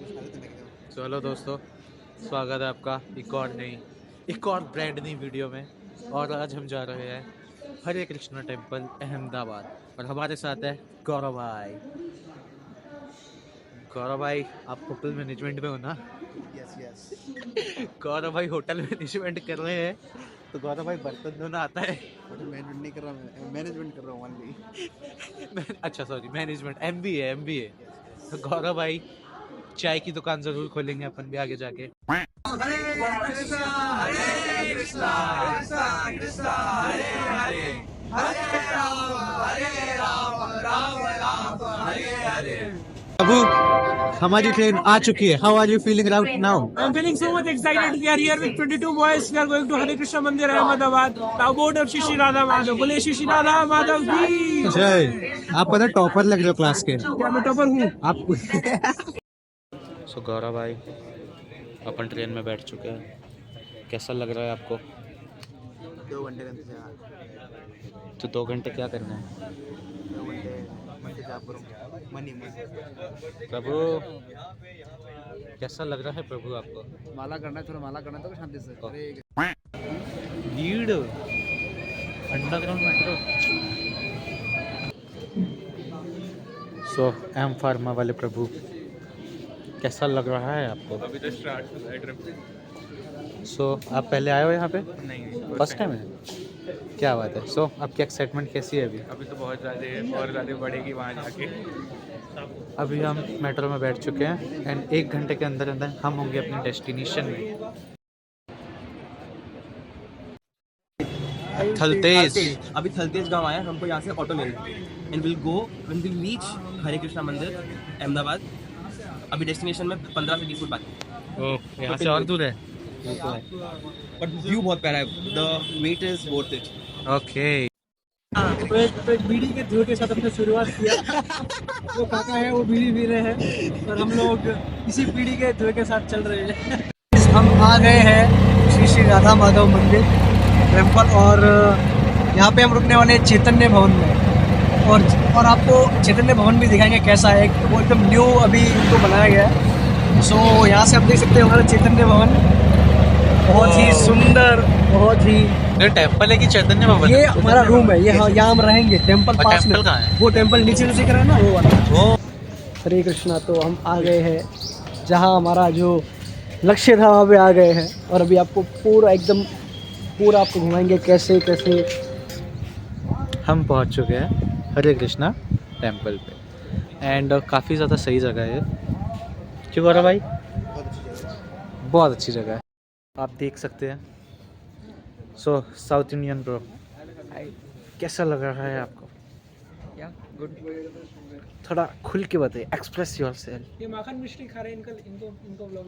चलो दोस्तों, स्वागत है आपका एक और ब्रांड नई वीडियो में। और आज हम जा रहे हैं हरे कृष्णा टेम्पल अहमदाबाद, और हमारे साथ है गौरव भाई। गौरव भाई, आप होटल मैनेजमेंट में हो ना? Yes yes. गौरव भाई होटल मैनेजमेंट कर रहे हैं, तो गौरव भाई बर्तन धोना आता है? होटल मैनेजमेंट नहीं कर रहा, मैं मैनेजमेंट कर रहा हूँ ओनली। अच्छा सॉरी, मैनेजमेंट, एमबीए। तो गौरव भाई चाय की दुकान जरूर खोलेंगे अपन भी आगे जाके। प्रभु, हमारी ट्रेन आ चुकी है। How are you feeling right now? I'm feeling so much excited. We are here with 22 boys. We are going to Hare Krishna Mandir, Ahmedabad. The abode of Shri Radha Madhav. बोले श्री राधा माधव की जय। आप पता topper लग रहे हो class के। क्या मैं टॉपर हूँ? आप सो गौरव भाई, अपन ट्रेन में बैठ चुके हैं। कैसा लग रहा है आपको? 2 घंटे का इंतजार। तो 2 घंटे क्या करना है? 2 घंटे मन से जाप करूँ। मन ही मन। प्रभु, कैसा लग रहा है प्रभु आपको? माला करना है, थोड़ा माला करना है तो शांति से। अरे लीड अंडरग्राउंड मेट्रो। सो एम फार्मा वाले प्रभु, कैसा लग रहा है आपको? अभी तो स्टार्ट हुआ है ट्रिप। सो आप पहले आए हो यहाँ पे? नहीं, फर्स्ट टाइम है? क्या बात है। सो आपकी एक्साइटमेंट कैसी है अभी? अभी तो बहुत ज़्यादा है और ज़्यादा बढ़ेगी वहाँ जाके। अभी हम मेट्रो में बैठ चुके हैं एंड 1 घंटे के अंदर अंदर हम होंगे अपने डेस्टिनेशन में। थलतेज। अभी थलतेज गांव आया, हमको यहाँ से ऑटो लेना है and will go when we reach Hare Krishna मंदिर अहमदाबाद। अभी डेस्टिनेशन में 15 से 20 मिनट बाकी। ओह, यहाँ से और दूर है? बट व्यू बहुत प्यारा है। The wait is worth it. Okay. तो एक बीड़ी के धुएं के साथ अपने शुरुआत किया। वो काका है, वो बीड़ी पी रहे हैं और हम लोग इसी बीड़ी के धुएं के साथ चल रहे हैं। हम आ गए हैं श्री श्री राधा माधव मंदिर टेम्पल, और यहाँ पे हम रुकने वाले हैं चैतन्य भवन में। और आपको चैतन्य भवन भी दिखाएंगे कैसा है। वो एकदम न्यू अभी इनको बनाया गया है। सो यहाँ से आप देख सकते हैं हमारा चैतन्य भवन बहुत ही सुंदर, बहुत ही। ये टेम्पल है कि चैतन्य भवन? ये हमारा रूम है, ये यहाँ हम रहेंगे। टेम्पल और पास में। टेम्पल कहाँ है? वो टेम्पल नीचे नीचे कर है ना, वो वाला। हरे कृष्णा। तो हम आ गए हैं जहाँ हमारा जो लक्ष्य था वहाँ पे आ गए हैं, और अभी आपको पूरा आपको घुमाएंगे कैसे कैसे। हम पहुंच चुके हैं हरे कृष्णा टेम्पल पे एंड काफ़ी ज़्यादा सही जगह है। क्यों गौरव भाई? बहुत अच्छी जगह है, आप देख सकते हैं। सो साउथ इंडियन ब्रो, कैसा लग रहा है आपको? या गुड। थोड़ा खुल के बताइए, एक्सप्रेस योरसेल्फ। ये माखन मिश्री खा रहे हैं, इनको ब्लॉग।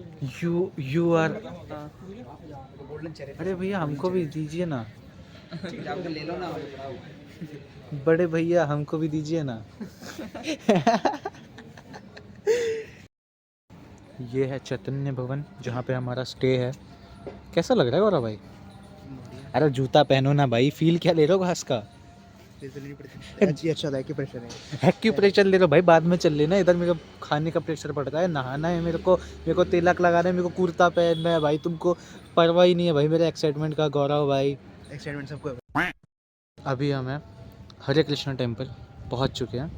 You are. अरे भैया हमको भी दीजिए ना। ले लो ना। बड़े भैया हमको भी दीजिए ना। ये है चैतन्य भवन जहाँ पे हमारा स्टे है। कैसा लग रहा है गौरव भाई? अरे जूता पहनो ना भाई, फील क्या ले रहे हो घास का? अच्छा था कि प्रेशर है। एक्यूप्रेशर ले लो भाई, बाद में चल लेना। इधर मेरे को खाने का प्रेशर पड़ता है, नहाना है मेरे को तिलक लगाना है, मेरे को कुर्ता पहनना है भाई। तुमको परवाह ही नहीं है भाई मेरे एक्साइटमेंट का गौरव भाई। एक्साइटमेंट सबको है। अभी हमें हरे कृष्णा टेम्पल पहुंच चुके हैं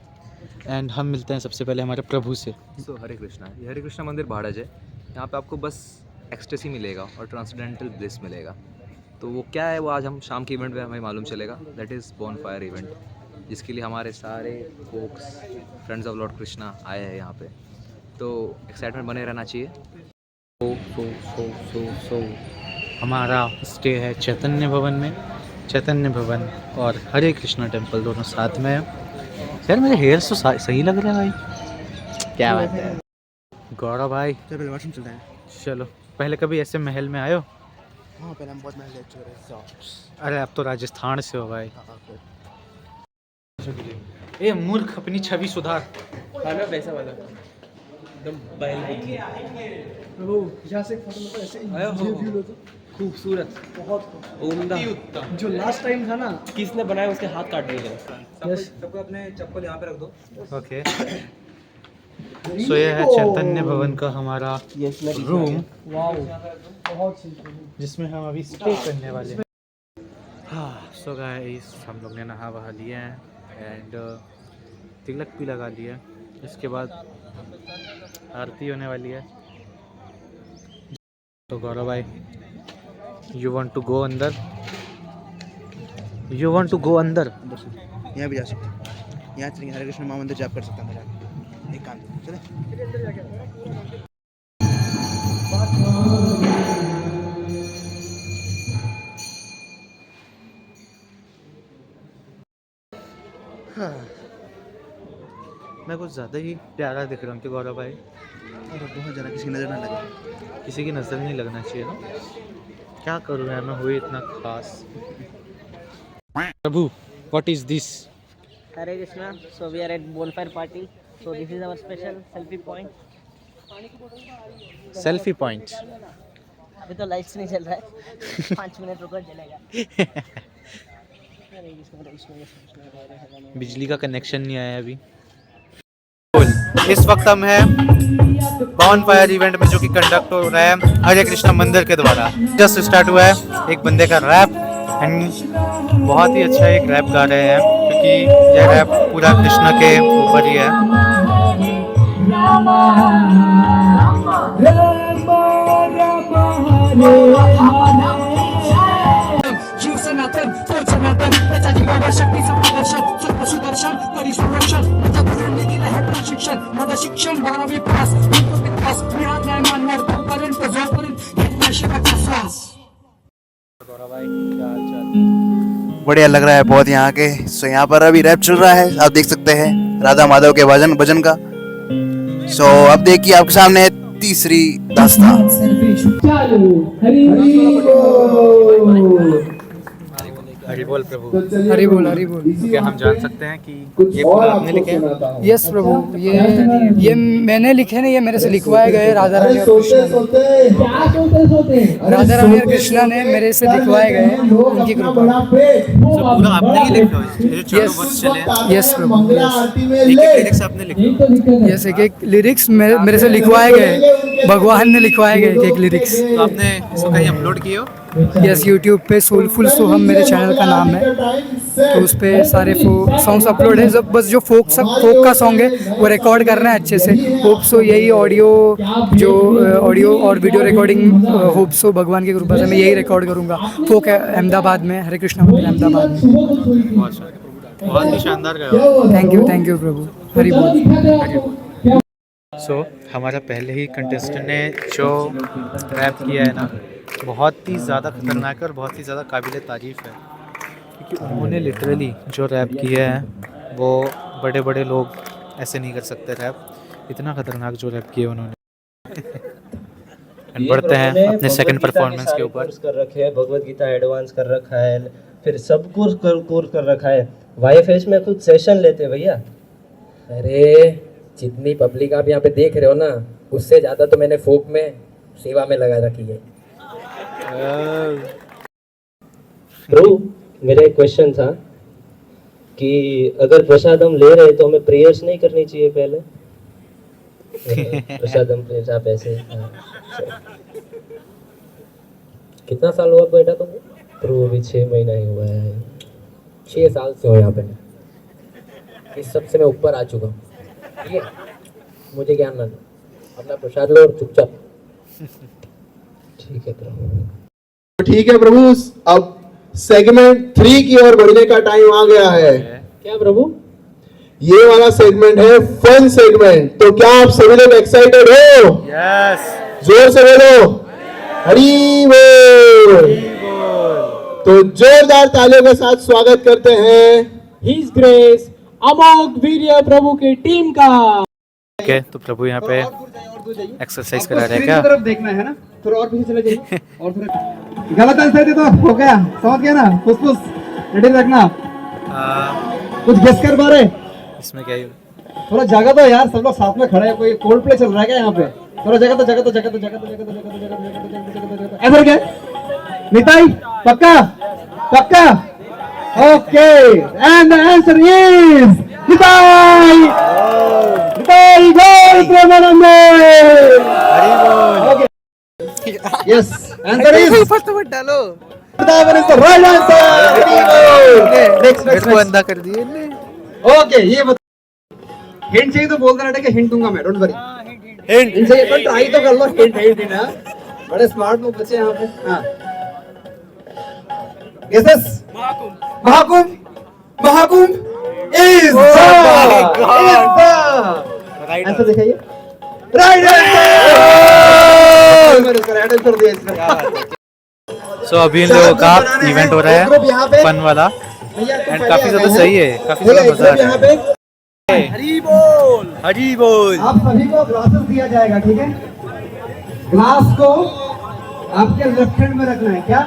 एंड हम मिलते हैं सबसे पहले हमारे प्रभु से। सो हरे कृष्णा, ये हरे कृष्णा मंदिर भाड़ज है। यहाँ पे आपको बस एक्सटेसी मिलेगा और ट्रांसडेंटल ब्लिस मिलेगा। तो वो क्या है वो आज हम शाम के इवेंट में हमें मालूम चलेगा। That is bonfire event, जिसके लिए हमारे सारे folks friends of Lord Krishna आए हैं यहाँ पे। तो एक्साइटमेंट बने रहना चाहिए। सो हमारा स्टे है चैतन्य भवन में। चैतन्य भवन और हरे कृष्णा टेम्पल दोनों साथ में है। यार मेरे हेयर्स तो सही लग रहे हैं भाई। क्या बात है गौरव भाई? चलो वॉशरूम चलते हैं। चलो, पहले कभी ऐसे महल में आए हो? हाँ, पहले हम बहुत महल देख चुके हैं। अरे अब तो राजस्थान से हो भाई। हाँ, ए मूर्ख, अपनी छवि सुधार। खाना वैसा वाला एकदम बैल। वो यहाँ से फोटो में ऐसे व्यू लो तो खूबसूरत, बहुत उम्दा। जो लास्ट टाइम था ना, किसने बनाया उसके हाथ काट दिए गए। यस। सबको अपने चप्पल यहाँ पे रख दो। ओके। सो ये है चैतन्य भवन का हमारा रूम, जिसमें हम अभी स्टे करने वाले हैं। हाँ, सो गाइस हम लोग ने नहा वहा लिए हैं एंड तिलक भी लगा लिया है। इसके बाद आरती होने वाली है। तो गौरव भाई, यू वांट टू गो अंदर? यू वांट टू गो अंदर? यहाँ भी जा सकते हैं, यहाँ चलेंगे हरे कृष्ण महामंदिर जाप कर सकते हैं अंदर जाके। एक काम चले। हाँ, मैं कुछ ज़्यादा ही प्यारा दिख रहा हूँ कि गौरव भाई? और बहुत ज़्यादा किसी की नज़र ना लगे। किसी की नज़र नहीं लगना चाहिए ना। क्या करूँ यार, मैं हुई इतना खास। प्रभु, what is this? Hare Krishna. So we are at bonfire party. So this is our special selfie point. Selfie point. अभी तो लाइट्स नहीं चल रहा है, 5 मिनट रुको जलेगा। हरे कृष्ण हरे कृष्ण कृष्ण कृष्ण हरे हरे। बिजली का कनेक्शन नहीं आया अभी। इस वक्त हम हैं बॉनफायर इवेंट में, जो कि कंडक्ट हो रहा है हरे कृष्णा मंदिर के द्वारा। जस्ट स्टार्ट हुआ है एक बंदे का रैप एंड बहुत ही अच्छा एक रैप गा रहे हैं, क्योंकि यह रैप पूरा कृष्णा के ऊपर ही है। जीव सनातन तो सनातन त्याचा जीवावर शक्ती संप्रदर्शन सत्य सुदर्शन करी संरक्षण त्याच्या गुरुंनी दिलं हे प्रशिक्षण माझं शिक्षण 12वी पास पास मिळत नाही मानणार तोपर्यंत जोपर्यंत घेत नाही शिवाचा श्वास। बढ़िया लग रहा है बहुत यहाँ के। सो यहाँ पर अभी रैप चल रहा है, आप देख सकते हैं राधा माधव के भजन का। सो अब देखिए आपके सामने तीसरी दास्तान। हरि बोल प्रभु। हरि बोल हरि बोल। क्या हम जान सकते हैं कि ये पूरा आपने लिखे हैं? यस प्रभु, ये मैंने लिखे नहीं, ये मेरे से लिखवाए गए राधा रानी और कृष्णा। राधा रानी और कृष्णा ने मेरे से लिखवाए गए, उनकी कृपा। पूरा आपने ही लिखा है? ये चारों वर्ष चले हैं? यस प्रभु, एक लिरिक्स आपने लिखे? यस, एक लिरिक्स मेरे से लिखवाए गए, भगवान ने लिखवाए गए एक लिरिक्स। तो आपने इसको कहीं अपलोड किए हो? यस, यूट्यूब पे सोलफुल सोहम मेरे चैनल का नाम है, तो उस पे सारे सॉन्ग्स अपलोड है। बस जो फोक का सॉन्ग है वो रिकॉर्ड करना है अच्छे से। होप सो यही ऑडियो और वीडियो रिकॉर्डिंग होप सो भगवान की कृपा से मैं यही रिकॉर्ड करूँगा फोक अहमदाबाद में, हरे कृष्णा मंदिर अहमदाबाद में। बहुत ही शानदार गया। थैंक यू प्रभु। हरि बोल। सो हमारा पहले ही कंटेस्टेंट ने जो रैप किया है ना, बहुत ही ज़्यादा खतरनाक है और बहुत ही ज़्यादा काबिल तारीफ़ है, क्योंकि उन्होंने लिटरली जो रैप किया है वो बड़े बड़े लोग ऐसे नहीं कर सकते रैप। इतना खतरनाक जो रैप किया उन्होंने। एंड बढ़ते हैं अपने सेकंड परफॉर्मेंस के ऊपर। कर रखे हैं, भगवत गीता एडवांस कर रखा है, फिर सब कोर्स कर रखा है। वाईएफएस में कुछ सेशन लेते हैं भैया। अरे जितनी पब्लिक आप यहाँ पे देख रहे हो ना, उससे ज़्यादा तो मैंने फोक में सेवा में लगा रखी है। प्रभु, मेरा एक क्वेश्चन था कि अगर प्रसाद हम ले रहे तो हमें प्रेयर्स नहीं करनी चाहिए पहले? प्रसाद हम प्रेयर्स आप ऐसे कितना साल हुआ बेटा तुमको? प्रभु अभी 6 महीना ही हुआ है। 6 साल से हो यहाँ पे, इस सब से मैं ऊपर आ चुका हूँ। ठीक है, मुझे ज्ञान ना दो, अपना प्रसाद लो और चुपचाप। ठीक है प्रभु। ठीक है प्रभु, अब सेगमेंट 3 की ओर बढ़ने का टाइम आ गया है। क्या प्रभु? ये वाला सेगमेंट है फन सेगमेंट। तो क्या आप सभी लोग एक्साइटेड हो? यस, जोर से बोलो हरि बोल। तो जोरदार तालियों के साथ स्वागत करते हैं हिज ग्रेस अमोघ वीर्य प्रभु की टीम का। ठीक है, तो प्रभु यहाँ पे एक्सरसाइज करा रहे हैं क्या? तरफ देखना है ना, थोड़ा और पीछे चले जाइए और थोड़ा गलत आंसर दे तो हो गया, समझ गया ना? फुसफुस रेडी रखना। कुछ गेस कर पा रहे? इसमें क्या है? थोड़ा जगह तो यार, सब लोग साथ में खड़े हैं, कोई कोल्ड प्ले चल रहा है क्या यहाँ पे? थोड़ा जगह ऐसा क्या निताई? पक्का okay, and the answer is Nitai गोल। प्रेमानंद हरी बोल। यस आंसर इज फटाफट डालो। Vrindavan is the right answer next मेरे को अंधा कर दिए ने। ओके ये हिंट चाहिए तो बोल देना कि हिंट दूंगा मैं, डोंट वरी। हिंट चाहिए तो ट्राई तो कर लो। हिंट ना, बड़े स्मार्ट लोग बच्चे यहाँ पे। हाँ गेसेस। महाकुंभ इज आंसर दिखाइए। राइट आंसर दिया इसने। सो अभी इन लोगों का इवेंट हो रहा है फन वाला, एंड काफी ज्यादा सही है, काफी ज्यादा मजा आ रहा है। हरी बोल। हरी बोल। आप सभी को ग्लासेस दिया जाएगा, ठीक है? ग्लास को आपके लेफ्ट हैंड में रखना है। क्या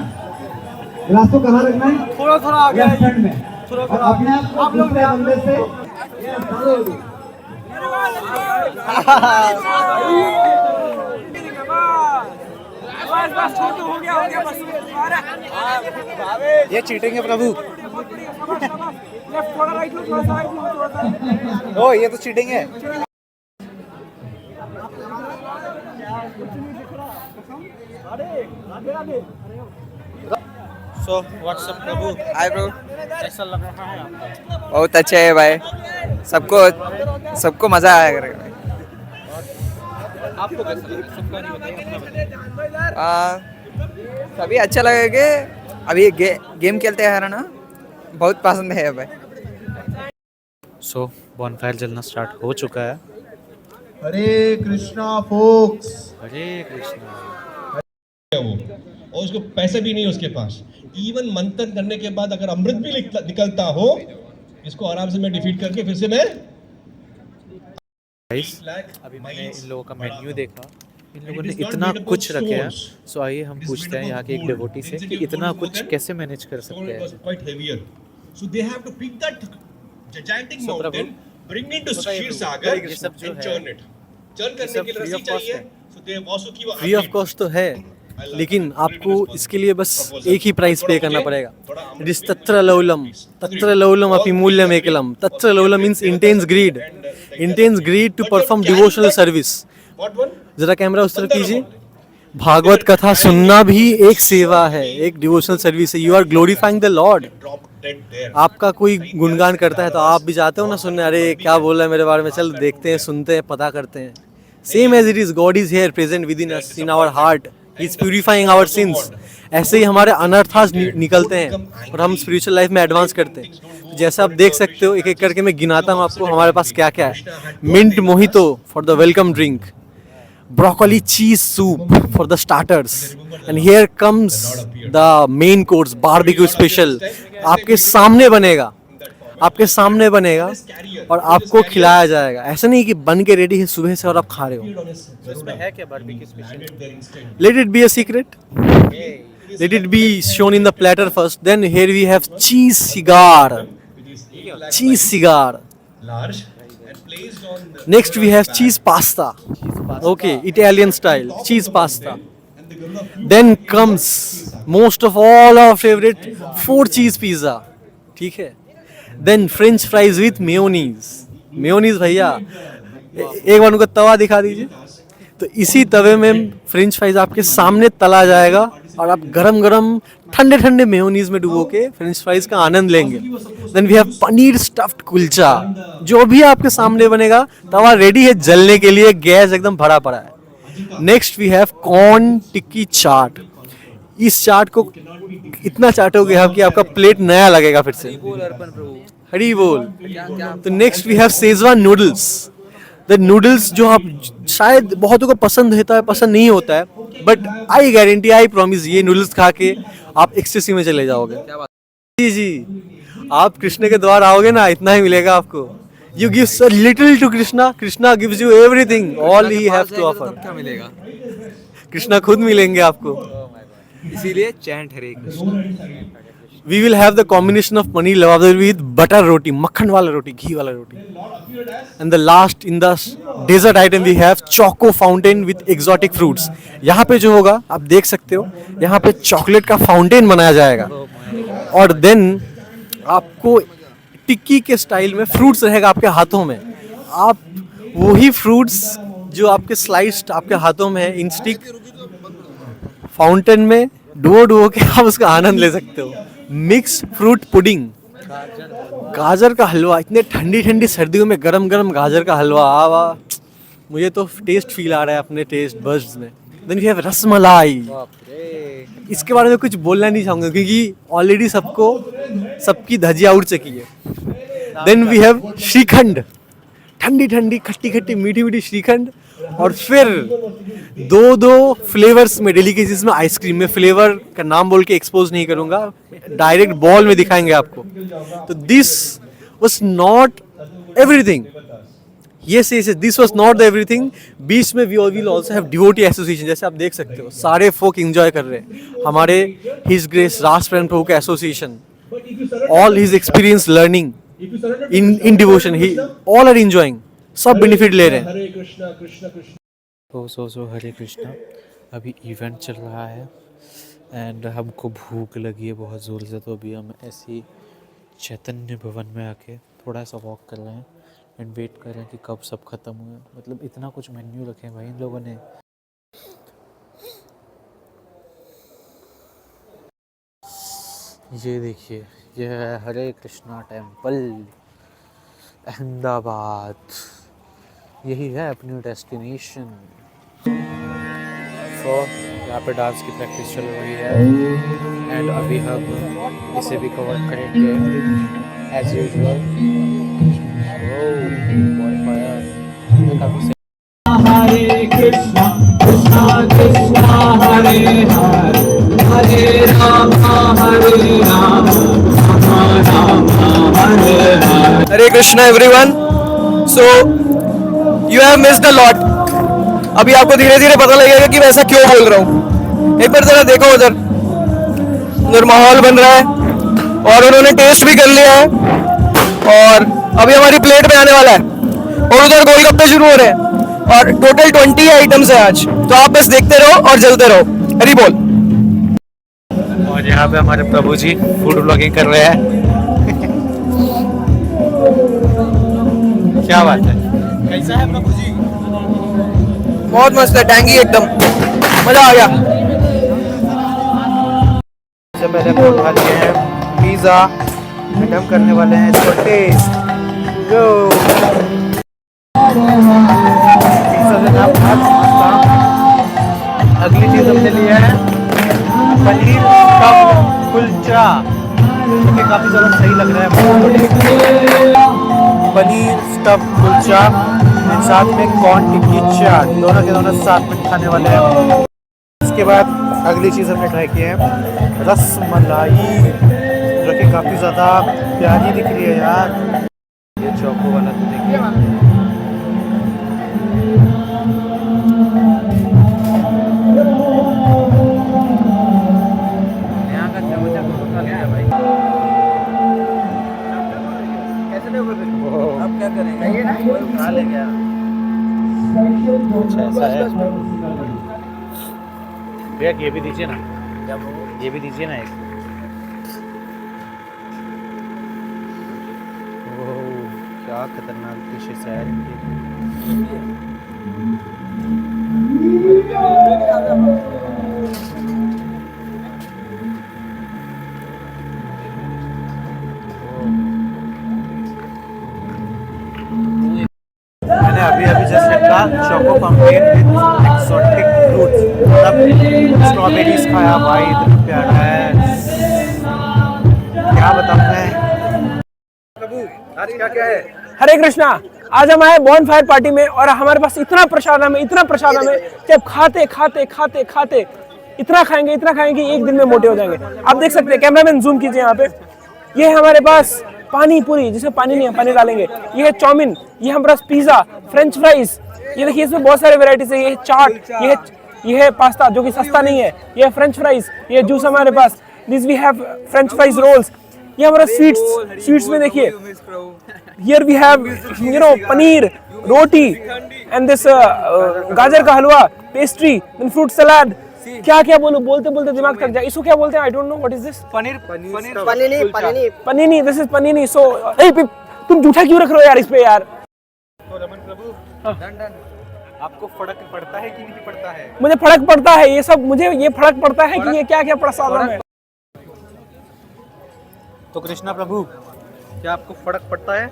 ग्लास को कहाँ रखना है? थोड़ा थोड़ा आगे लेफ्ट हैंड में। थोड़ा और अपने आप दूसरे बंदे से बस छोटू हो गया बस। ये चीटिंग है प्रभु। लेफ्ट थोड़ा राइट लो, थोड़ा सा राइट लो, थोड़ा सा। ओ ये तो चीटिंग है। सो व्हाट्सअप प्रभु। हाय ब्रो, कैसा लग रहा है आपको? बहुत अच्छे है भाई। सबको मजा आया करेगा। आपको कैसा लगा? सबका नहीं बताइए, अपना बताइए। सभी अच्छा लगेगा। अभी गेम खेलते हैं ना, बहुत पसंद है भाई। सो बॉनफायर जलना स्टार्ट हो चुका है। हरे कृष्णा फोक्स। हरे कृष्णा। और उसको पैसे भी नहीं उसके पास। इवन मंथन करने के बाद अगर अमृत भी निकलता हो, इसको आराम से मैं डिफीट करके फिर से मैं अभी मैंने इन लोगों का मेन्यू देखा, इन लोगों ने इतना कुछ रखे हैं। सो आइए हम पूछते हैं यहाँ के एक डिवोटी से कि इतना कुछ कैसे मैनेज कर सकते हैं। quite heavier, so they have to pick that gigantic mountain, bring it to Kshirsagar and churn it. churn करने के लिए रस्सी चाहिए, so they Vasuki free of cost तो है, लेकिन आपको इसके लिए बस एक ही प्राइस पे करना पड़ेगा। इट इज तत्र लौलम अपि मूल्यम एकलम। तत्र लौलम means intense greed to perform devotional service. जरा कैमरा उस तरफ कीजिए। भागवत कथा सुनना भी एक सेवा है, एक डिवोशनल सर्विस है। You are glorifying the Lord. आपका कोई गुणगान करता है तो आप भी जाते हो ना सुनने, अरे क्या बोल रहा है मेरे बारे में, चल देखते हैं, सुनते हैं, पता करते हैं। Same as it is, God is here present within us, in our heart, he is purifying our sins. ऐसे ही हमारे अनर्थास निकलते हैं और हम स्पिरिचुअल लाइफ में एडवांस करते हैं। जैसा आप देख सकते हो, एक एक करके मैं गिनाता हूँ आपको हमारे पास क्या क्या है। Mint mojito for the welcome drink, broccoli cheese soup for the starters, and here comes the main course, barbecue special। आपके सामने बनेगा और आपको खिलाया जाएगा। ऐसा नहीं कि बन के रेडी है सुबह से और आप खा रहे हो। इसमें है क्या barbecue special? Let it be a secret, let it be shown in the platter first। Then here we have cheese cigar। Next we have cheese pasta, okay, Italian style cheese pasta। Then comes most of all our favorite 4 cheese pizza, ठीक है। Then French fries with mayonnaise भैया, एक बार उनको तवा दिखा दीजिए। तो इसी तवे में फ्रेंच फ्राइज आपके सामने तला जाएगा और आप गरम गरम ठंडे ठंडे मेयोनीज में डुबो के फ्रेंच फ्राइज का आनंद लेंगे। Then we have paneer stuffed kulcha, जो भी आपके सामने बनेगा, तवा रेडी है जलने के लिए, गैस एकदम भरा पड़ा है। नेक्स्ट वी हैव कॉर्न टिक्की चाट। इस चाट को इतना चाटोगे आप कि आपका प्लेट नया लगेगा फिर से। हरी बोल। तो next we have Schezwan noodles. The noodles जो आप शायद बहुतों को पसंद होता है, पसंद नहीं होता है, but I guarantee, I promise, ये नूडल्स खा के आप एक्सटेसी में चले जाओगे। जी, आप कृष्ण के द्वार आओगे ना, इतना ही मिलेगा आपको। You give so little to Krishna, Krishna gives you everything, all he have to offer. क्या मिलेगा? कृष्णा खुद मिलेंगे आपको। इसीलिए chant Hare Krishna. We will have the combination of paneer lavadari with butter roti, makhan wala roti, ghee wala roti। And the last in the dessert item we have choco fountain with exotic fruits। यहाँ पे जो होगा आप देख सकते हो, यहाँ पे चॉकलेट का फाउंटेन बनाया जाएगा और देन आपको टिक्की के स्टाइल में फ्रूट्स रहेगा आपके हाथों में। आप वही फ्रूट्स जो आपके स्लाइस्ड आपके हाथों में है इन स्टिक, फाउंटेन में डुओ के आप उसका आनंद ले सकते हो। मिक्स फ्रूट पुडिंग, गाजर का हलवा, इतने ठंडी ठंडी सर्दियों में गरम गरम गाजर का हलवा, आ वाह, मुझे तो टेस्ट फील आ रहा है अपने टेस्ट बड्स में। देन वी हैव रसमलाई, इसके बारे में कुछ बोलना नहीं चाहूँगा क्योंकि ऑलरेडी सबकी धज्जियाँ उड़ चुकी है। देन वी हैव श्रीखंड, ठंडी ठंडी खट्टी खट्टी मीठी मीठी श्रीखंड, और फिर दो फ्लेवर्स में डेलिकेसीज में आइसक्रीम में, फ्लेवर का नाम बोल के एक्सपोज नहीं करूंगा, डायरेक्ट बॉल में दिखाएंगे आपको। तो this was not everything, yes this was not the everything. बीच में we will also have devotee association, जैसे आप देख सकते हो सारे फोक एंजॉय कर रहे हैं। हमारे हिज ग्रेस राज प्रेम प्रभु का association, all his experience learning in devotion, he all are enjoying, सब बेनिफिट ले रहे हैं। हरे कृष्णा कृष्ण कृष्ण सो हरे कृष्णा, अभी इवेंट चल रहा है एंड हमको भूख लगी है बहुत ज़ोर से, तो अभी हम ऐसी चैतन्य भवन में आके थोड़ा सा वॉक कर रहे हैं एंड वेट कर रहे हैं कि कब सब खत्म हुए। मतलब इतना कुछ मेन्यू रखे हैं भाई इन लोगों ने। ये देखिए, ये है हरे कृष्णा टेम्पल अहमदाबाद, यही है अपनी डेस्टिनेशन। तो यहाँ पे डांस की प्रैक्टिस चल रही है एंड अभी हम इसे भी कवर करेंगे एज यूजुअल। काफ़ी Hare Krishna Krishna Krishna Hare Hare, Hare Ram Hare Ram Ram Hare Hare. Hare Krishna everyone. So you have missed a lot. अभी आपको धीरे धीरे पता लगेगा कि मैं ऐसा क्यों बोल रहा हूँ। एक बार जरा देखो उधर माहौल बन रहा है और उन्होंने टेस्ट भी कर लिया है और अभी हमारी प्लेट में आने वाला है और उधर गोलगप्पे शुरू हो रहे हैं और टोटल 20 आइटम्स है आज। तो आप बस देखते रहो और जलते रहो। हरी बोल। और यहाँ पे हमारे प्रभु जी फूड ब्लॉगिंग कर रहे हैं। क्या बात है, कैसा है प्रभु जी? बहुत मस्त है, टैंगी एकदम, मजा आ गया। सबसे पहले हम खा लिए हैं पिज़्ज़ा एंड हम करने वाले हैं इसको टेस्ट। गो पिज़्ज़ा से नाम पास्ता। अगली चीज़ हमने लिया है पनीर स्टफ कुलचा, जो कि काफ़ी ज़्यादा सही लग रहा है। पनीर स्टफ कुलचा और साथ में कॉर्न टिक्की चाट, दोनों के दोनों साथ में खाने वाले हैं। इसके बाद अगली चीज़ हमने ट्राई की है रसमलाई, जो कि काफ़ी ज़्यादा प्यारी दिख रही है यार। ये चौको वाला तो देखिए, क्या करेंगे, उठा लेंगे। अच्छा ऐसा है भैया, ये भी दीजिए ना, ये भी दीजिए ना एक। ओह क्या खतरनाक डिशेस है इनकी। मैंने अभी जस्ट लिखा choco pumpkin with exotic fruits, मतलब स्ट्रॉबेरीज खाया भाई, इतना प्यारा है, क्या बताऊं मैं। प्रभु आज क्या है? हरे कृष्णा। आज हम आए बॉन फायर पार्टी में और हमारे पास इतना प्रसाद है कि अब खाते खाते खाते खाते इतना खाएंगे एक दिन में मोटे हो जाएंगे। आप देख सकते हैं, कैमरामैन जूम कीजिए यहाँ पे। ये है हमारे पास पानी पूरी, जिसमें पानी नहीं है, पानी डालेंगे। ये है चाउमीन, ये हमारे पास पिज्जा, फ्रेंच फ्राइज, ये देखिए इसमें बहुत सारे वेराइटीज है। ये है चाट, ये है पास्ता जो कि सस्ता नहीं है, ये है फ्रेंच फ्राइज, ये जूस हमारे पास। This we have French fries rolls. ये हमारा स्वीट्स में देखिए, here we have paneer roti and this गाजर का halwa, pastry, then fruit salad. क्या क्या बोलूं, बोलते बोलते दिमाग थक जाए। इसको क्या बोलते हैं? I don't know what is this. Panini, this is panini. So तुम जूठा क्यों रख रहे हो यार इस पे यार? तो रमन प्रभु आपको फर्क पड़ता है कि नहीं पड़ता है? मुझे फर्क पड़ता है ये सब, मुझे ये फर्क पड़ता है कि ये क्या क्या प्रसादम है। तो कृष्णा प्रभु, क्या आपको फर्क पड़ता है?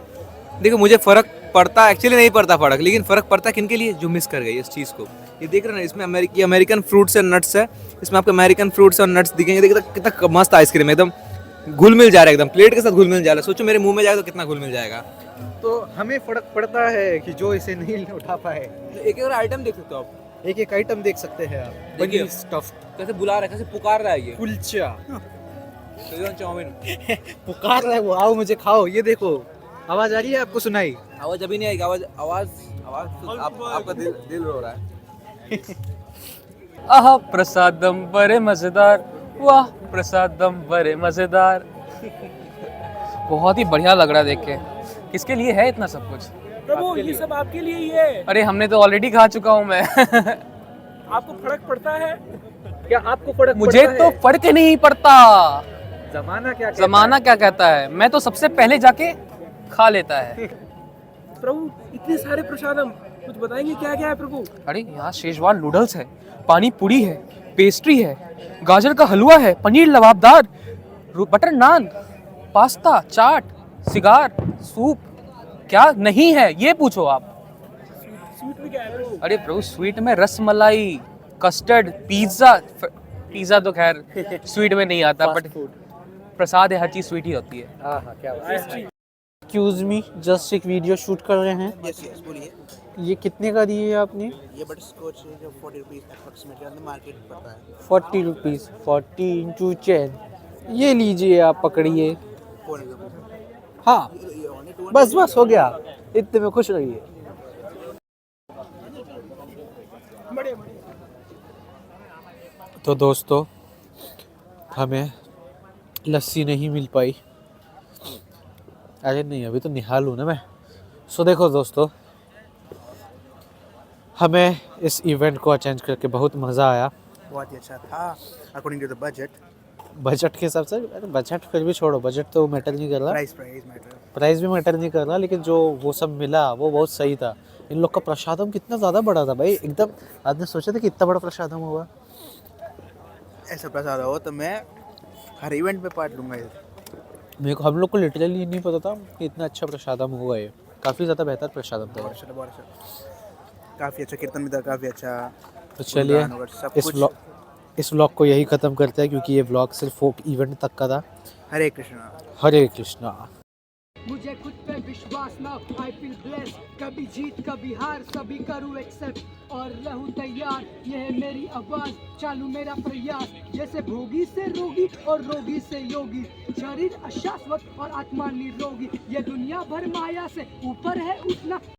देखो मुझे फ़र्क पड़ता एक्चुअली नहीं पड़ता फ़र्क, लेकिन फ़र्क पड़ता किन के लिए जो मिस कर गए इस चीज़ को। ये देख रहे हैं ना, इसमें अमेरिकन फ्रूट्स एंड नट्स है, इसमें आपको अमेरिकन फ्रूट्स और नट्स दिखेंगे। देखिए कितना मस्त आइसक्रीम है, एकदम घुल मिल जा रहा है, एकदम प्लेट के साथ घुल मिल जा रहा है। सोचो मेरे मुंह में जाएगा तो कितना घुल मिल जाएगा। तो हमें फर्क पड़ता है कि जो इसे नहीं उठा पाए। एक एक आइटम देख सकते हो आप, एक एक आइटम देख सकते हैं आप। देखिए। पनीर स्टफ्ड कैसे बुला रहा है, कैसे पुकार रहा है ये कुलचा चाउमीन। पुकार रहा है वो, आओ मुझे खाओ। ये देखो, आवाज आ रही है आपको? सुनाई? आवाज अभी नहीं आएगी, आवाज आपका दिल रो रहा है। आहा प्रसादम बड़े मजेदार, वाह प्रसादम बड़े मजेदार। बहुत ही बढ़िया लग रहा है देख के। किसके लिए है इतना सब कुछ? प्रभु ये सब आपके लिए ही है। अरे हमने तो ऑलरेडी खा चुका हूँ मैं। आपको फर्क पड़ता है? क्या आपको फर्क मुझे पड़ता तो है? फर्क ही नहीं पड़ता। जमाना क्या कहता जमाना क्या कहता है, मैं तो सबसे पहले जाके खा लेता है। प्रभु इतने सारे प्रसादम, कुछ बताएंगे क्या क्या है प्रभु? अरे यहाँ शेजवान नूडल्स है, पानी पूरी है, पेस्ट्री है, गाजर का हलवा है, पनीर लबाबदार, बटर नान, पास्ता, चाट, सिगार, सूप, क्या नहीं है ये पूछो आप। स्वीट में क्या है प्रभु? अरे प्रभु स्वीट में रस मलाई, कस्टर्ड, पिज्जा तो खैर स्वीट में नहीं आता, बट प्रसाद है, हर चीज स्वीट ही होती है। हाँ क्या एक्सक्यूज मी, जस्ट एक वीडियो शूट कर रहे हैं। यस यस बोलिए। ये कितने का दिए आपने? ये बटर स्कॉच है जो 40 rupees approximately on the market पड़ता है। 40 रुपीज़, 40 इंटू 10। ये लीजिए, आप पकड़िए। हाँ बस बस हो गया, इतने में खुश रहिए। तो दोस्तों, हमें लस्सी नहीं मिल पाई। अरे नहीं, अभी तो निहाल हूँ ना मैं। सो देखो दोस्तों, हमें इस इवेंट को अटेंड करके बहुत मज़ा आया। बहुत ही अच्छा था according to the budget. Budget के हिसाब से, अरे बजट फिर भी छोड़ो, बजट तो मैटर नहीं कर रहा, प्राइस भी मैटर नहीं कर रहा, लेकिन जो वो सब मिला वो बहुत सही था। इन लोग का प्रसादम कितना ज़्यादा बड़ा था भाई, एकदम आदमी सोचा था कि इतना बड़ा प्रसादम होगा। ऐसा प्रसाद हो तो मैं हर इवेंट में पार्ट लूँगा। मेरे को, हम लोग को लिटरली नहीं पता था कि इतना अच्छा प्रसादम होगा। ये काफ़ी ज़्यादा बेहतर प्रसादम था। बहुत अच्छा, काफ़ी अच्छा कीर्तन भी था, काफ़ी अच्छा। तो चलिए इस व्लॉग को यही ख़त्म करते हैं, क्योंकि ये व्लॉग सिर्फ फोक इवेंट तक का था। हरे कृष्णा। हरे कृष्णा। मुझे खुद पे विश्वास ना, आई फील ब्लेस्ड, कभी जीत कभी हार सभी करूँ एक्सेप्ट और रहूँ तैयार। ये है मेरी आवाज़, चालू मेरा प्रयास, जैसे भोगी से रोगी और रोगी से योगी, शरीर अशाश्वत और आत्मा निरोगी। ये दुनिया भर माया से ऊपर है उठना।